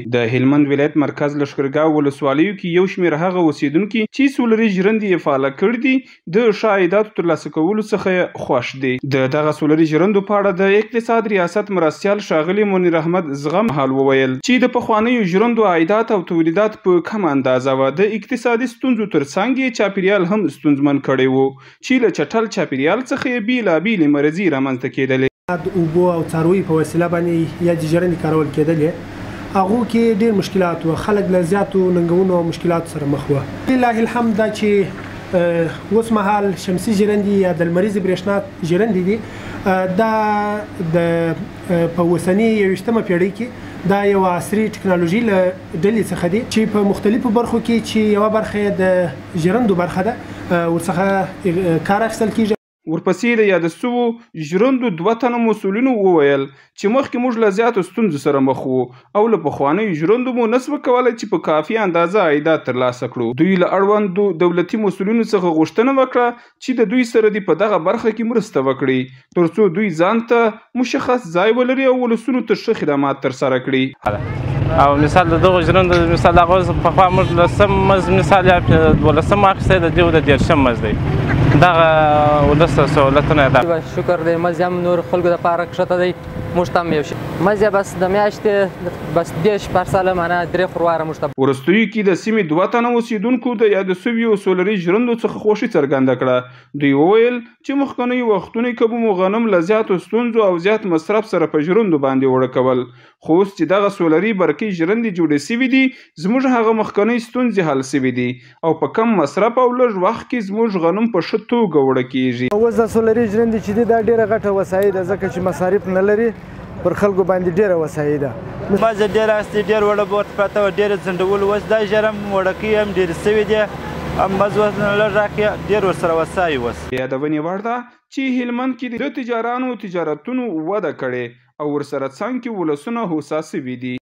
د هلمند ولایت مرکز لښکرګاه ولسوالیو کې یو شمېر هغه اوسېدونکي چې سولري ژرندې یې فعاله کړي دي د ښه عایداتو ترلاسه کولو څخه یې خوښ دي. د دغه سولري ژرندو په اړه د اقتصاد ریاست مرستیال ښاغلي منیر احمد زغم حال وویل چې د پخوانیو ژرندو عایدات او تولیدات په کمه اندازه وه. د اقتصادي ستونزو ترڅنګ یې چاپیریال هم ستونزمن کړی و چې له چټل چاپیریال څخه یې بېلابېلې مرضي رامنځته کېدلې. د اوبو او څارویو په وسیله باندې یا د ژرندې کارول کېدلې هغو کې ډېر مشکلات وو. خلک له زیاتو ننګونو او مشکلاتو سره مخ وه. لله الحمد دا چې اوس مهال شمسي ژرندې یا د لمریزې برېښنا ژرندې دي دا د په اوسني 21مه پیړۍ کې دا یو عصري ټکنالوژي له ډلې څخه دي چې په مختلفو برخو کې چې یوه برخه یې د ژرندو برخه ده ورڅخه کار اخیستل کېږي. ورپسې د یاده سوو ژرندو 2 تنه مسؤلینو وویل چې مخکې موږ له زیاتو ستونزو سره مخ وو او له پخوانیو ژرندو مو نسوه کولی چې په کافي اندازه عایدات ترلاسه کړو. دوی له اړوندو دولتي مسؤلینو څخه غوښتنه وکړه چې د دوی سره دې په دغه برخه کې مرسته وکړي ترڅو دوی ځان ته مشخص ځای ولري او ولسونو ته ښه خدمات ترسره کړي. او مثال د دغو ژرندو مثال هغه پخوا موږ لسم مزد مثال یا 12 اخیستی د دې د 10 مزد دی. دغه ولس ته سهولتونه ده. شکر دی مزد هم نور خلکو دپاره ښکته دی. موږ ته هم یو شي مزد بس د میاشتې بس 10 پرسله معنی 3 خورواره موږ ته. وروستیو کې د سیمې 2 تنه اوسېدونکو د یاده سویو سولري ژرندو څخه خوښي څرګنده کړه. دوی وویل چې مخکنیو وختونو کې به مو غنم له زیاتو ستونزو او زیات مصرف سره په ژرندو باندې اوړه کول، خو اوس چې دغه سولري برقي ژرندې جوړې سوي دي زموږ هغه مخکنۍ ستونزې حل سوي دي او په کم مصرف او لږ وخت کې زموږ غنم په ښه توګه اوړه کېږي. اوس د سولري ژرندې چې دي دا ډېره غټه وسایل ده ځکه چې مصارف نه لري پر خلکو باندې ډېره وسایل ده. مزه ډېره هستې ډېر وړه به ورته پرته وه ډېره ځنډول. اوس دا ژر هم وړکۍ هم ډېرې سوي دي مز لږ راکړي ډېر ورسره وسایل اوس. یادونې وړ ده چې هلمند کې د تجارانو تجارتونو وده کړې او ورسره څنګ کې ولسونه هوسا سوي دي.